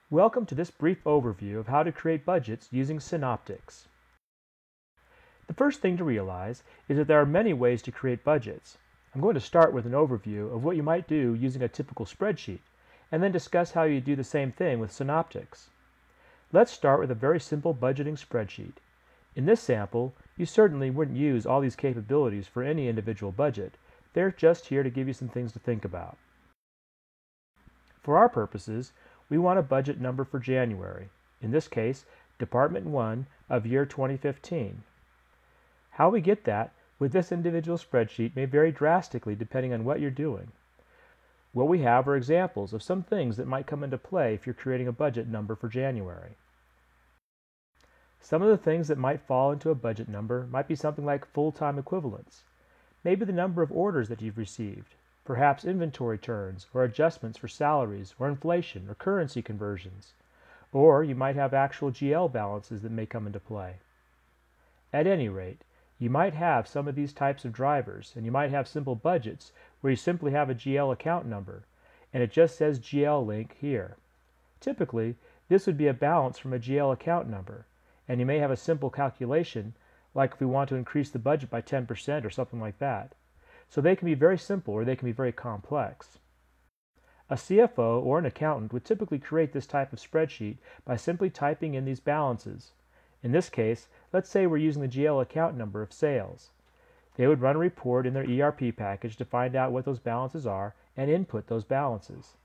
Welcome to this brief overview of how to create budgets using Synoptix. The first thing to realize is that there are many ways to create budgets. I'm going to start with an overview of what you might do using a typical spreadsheet, and then discuss how you do the same thing with Synoptix. Let's start with a very simple budgeting spreadsheet. In this sample, you certainly wouldn't use all these capabilities for any individual budget. They're just here to give you some things to think about. For our purposes, we want a budget number for January, in this case, Department 1 of year 2015. How we get that with this individual spreadsheet may vary drastically depending on what you're doing. What we have are examples of some things that might come into play if you're creating a budget number for January. Some of the things that might fall into a budget number might be something like full-time equivalents, maybe the number of orders that you've received, perhaps inventory turns or adjustments for salaries or inflation or currency conversions, or you might have actual GL balances that may come into play. At any rate, you might have some of these types of drivers, and you might have simple budgets where you simply have a GL account number, and it just says GL link here. Typically, this would be a balance from a GL account number, and you may have a simple calculation, like if we want to increase the budget by 10% or something like that. So they can be very simple or they can be very complex. A CFO or an accountant would typically create this type of spreadsheet by simply typing in these balances. In this case, let's say we're using the GL account number of sales. They would run a report in their ERP package to find out what those balances are and input those balances.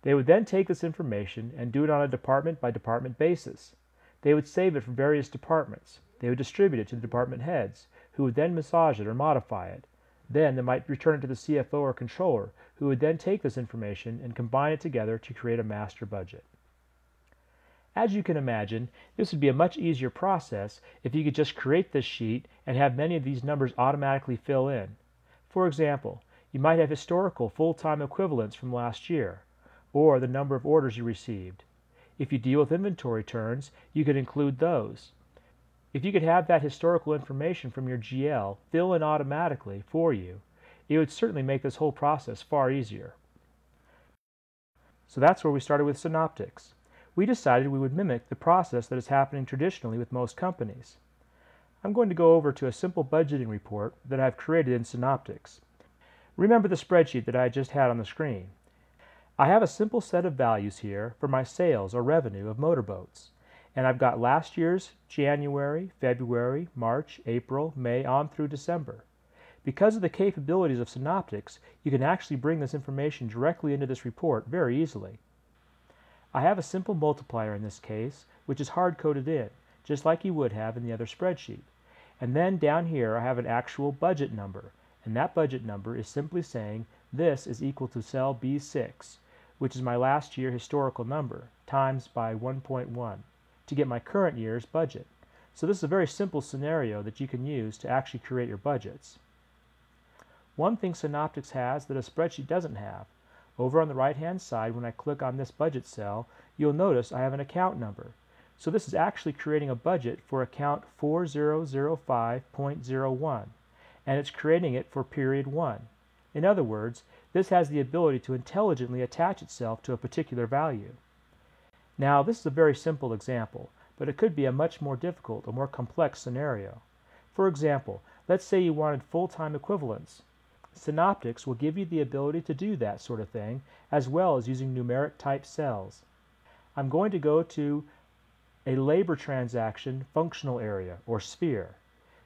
They would then take this information and do it on a department by department basis. They would save it for various departments. They would distribute it to the department heads, who would then massage it or modify it. Then they might return it to the CFO or controller, who would then take this information and combine it together to create a master budget. As you can imagine, this would be a much easier process if you could just create this sheet and have many of these numbers automatically fill in. For example, you might have historical full-time equivalents from last year, or the number of orders you received. If you deal with inventory turns, you could include those. If you could have that historical information from your GL fill in automatically for you, it would certainly make this whole process far easier. So that's where we started with Synoptix. We decided we would mimic the process that is happening traditionally with most companies. I'm going to go over to a simple budgeting report that I've created in Synoptix. Remember the spreadsheet that I just had on the screen. I have a simple set of values here for my sales or revenue of motorboats. And I've got last year's January, February, March, April, May, on through December. Because of the capabilities of Synoptix, you can actually bring this information directly into this report very easily. I have a simple multiplier in this case, which is hard-coded in, just like you would have in the other spreadsheet. And then down here I have an actual budget number, and that budget number is simply saying this is equal to cell B6, which is my last year historical number, times by 1.1. to get my current year's budget. So this is a very simple scenario that you can use to actually create your budgets. One thing Synoptix has that a spreadsheet doesn't have. Over on the right-hand side, when I click on this budget cell, you'll notice I have an account number. So this is actually creating a budget for account 4005.01, and it's creating it for period 1. In other words, this has the ability to intelligently attach itself to a particular value. Now, this is a very simple example, but it could be a much more difficult or more complex scenario. For example, let's say you wanted full-time equivalents. Synoptix will give you the ability to do that sort of thing, as well as using numeric type cells. I'm going to go to a labor transaction functional area, or sphere.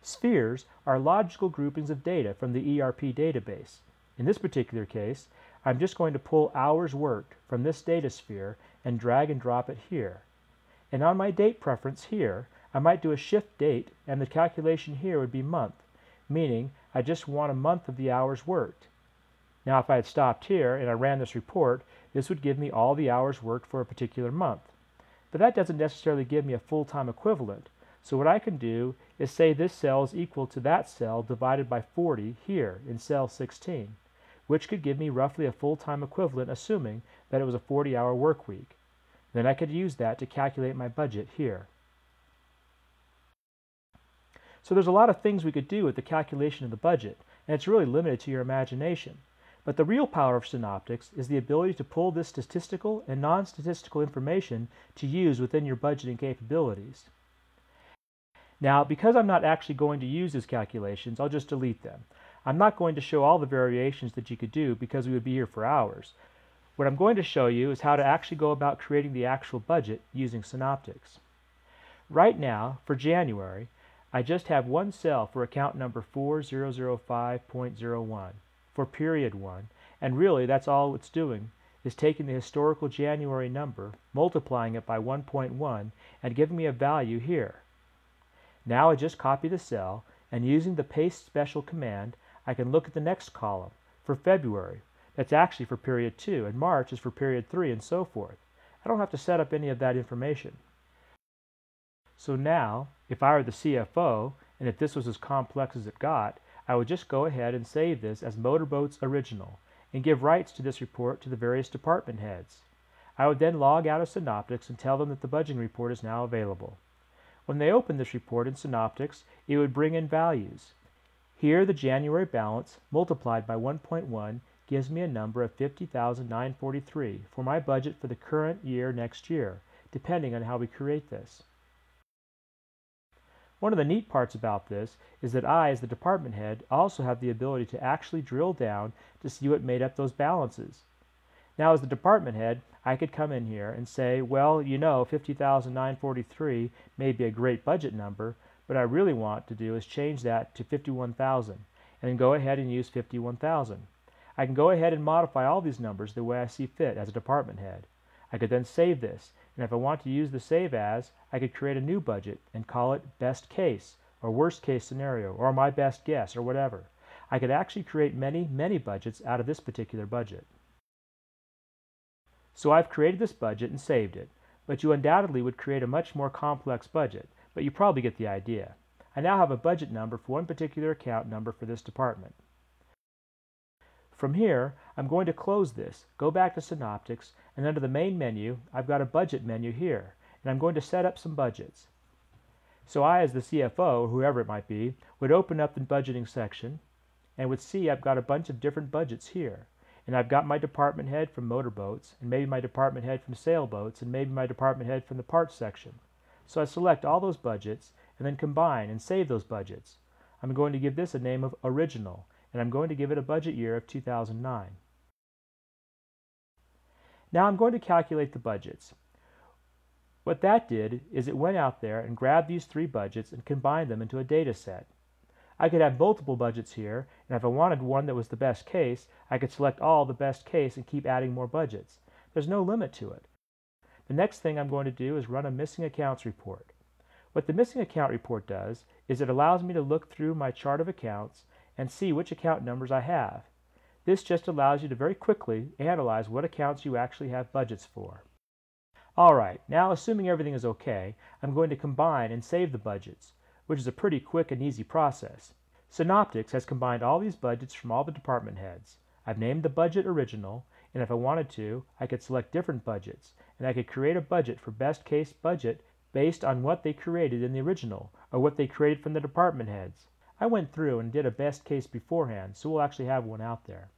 Spheres are logical groupings of data from the ERP database. In this particular case, I'm just going to pull hours worked from this data sphere and drag and drop it here. And on my date preference here, I might do a shift date, and the calculation here would be month, meaning I just want a month of the hours worked. Now if I had stopped here and I ran this report, this would give me all the hours worked for a particular month. But that doesn't necessarily give me a full-time equivalent, so what I can do is say this cell is equal to that cell divided by 40 here in cell 16, which could give me roughly a full-time equivalent assuming that it was a 40-hour work week. Then I could use that to calculate my budget here. So there's a lot of things we could do with the calculation of the budget, and it's really limited to your imagination. But the real power of Synoptix is the ability to pull this statistical and non-statistical information to use within your budgeting capabilities. Now, because I'm not actually going to use these calculations, I'll just delete them. I'm not going to show all the variations that you could do because we would be here for hours. What I'm going to show you is how to actually go about creating the actual budget using Synoptix. Right now, for January, I just have one cell for account number 4005.01 for period 1, and really that's all it's doing is taking the historical January number, multiplying it by 1.1, and giving me a value here. Now I just copy the cell, and using the paste special command, I can look at the next column for February. That's actually for period 2, and March is for period 3, and so forth. I don't have to set up any of that information. So now, if I were the CFO, and if this was as complex as it got, I would just go ahead and save this as Motorboat's original, and give rights to this report to the various department heads. I would then log out of Synoptix and tell them that the budgeting report is now available. When they open this report in Synoptix, it would bring in values. Here, the January balance multiplied by 1.1 gives me a number of $50,943 for my budget for the current year next year, depending on how we create this. One of the neat parts about this is that I, as the department head, also have the ability to actually drill down to see what made up those balances. Now, as the department head, I could come in here and say, well, you know, $50,943 may be a great budget number, but I really want to do is change that to $51,000, and then go ahead and use $51,000. I can go ahead and modify all these numbers the way I see fit as a department head. I could then save this, and if I want to use the save as, I could create a new budget and call it best case, or worst case scenario, or my best guess, or whatever. I could actually create many budgets out of this particular budget. So I've created this budget and saved it, but you undoubtedly would create a much more complex budget, but you probably get the idea. I now have a budget number for one particular account number for this department. From here, I'm going to close this, go back to Synoptix, and under the main menu, I've got a budget menu here, and I'm going to set up some budgets. So I, as the CFO, or whoever it might be, would open up the budgeting section, and would see I've got a bunch of different budgets here. And I've got my department head from motorboats, and maybe my department head from sailboats, and maybe my department head from the parts section. So I select all those budgets, and then combine and save those budgets. I'm going to give this a name of Original, and I'm going to give it a budget year of 2009. Now I'm going to calculate the budgets. What that did is it went out there and grabbed these three budgets and combined them into a data set. I could have multiple budgets here, and if I wanted one that was the best case, I could select all the best case and keep adding more budgets. There's no limit to it. The next thing I'm going to do is run a missing accounts report. What the missing account report does is it allows me to look through my chart of accounts and see which account numbers I have. This just allows you to very quickly analyze what accounts you actually have budgets for. Alright, now assuming everything is okay, I'm going to combine and save the budgets, which is a pretty quick and easy process. Synoptix has combined all these budgets from all the department heads. I've named the budget Original, and if I wanted to, I could select different budgets, and I could create a budget for best case budget based on what they created in the original, or what they created from the department heads. I went through and did a best case beforehand, so we'll actually have one out there.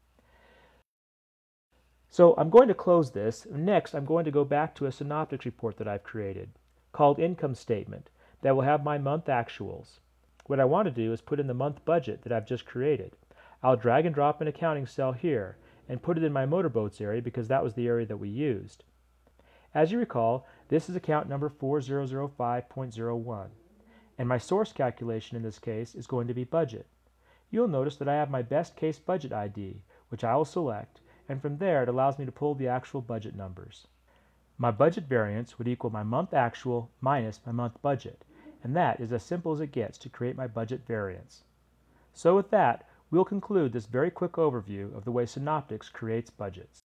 So I'm going to close this. Next, I'm going to go back to a Synoptix report that I've created called Income Statement that will have my month actuals. What I want to do is put in the month budget that I've just created. I'll drag and drop an accounting cell here and put it in my motorboats area because that was the area that we used. As you recall, this is account number 4005.01. And my source calculation in this case is going to be budget. You'll notice that I have my best case budget ID, which I will select, and from there it allows me to pull the actual budget numbers. My budget variance would equal my month actual minus my month budget, and that is as simple as it gets to create my budget variance. So with that, we'll conclude this very quick overview of the way Synoptix creates budgets.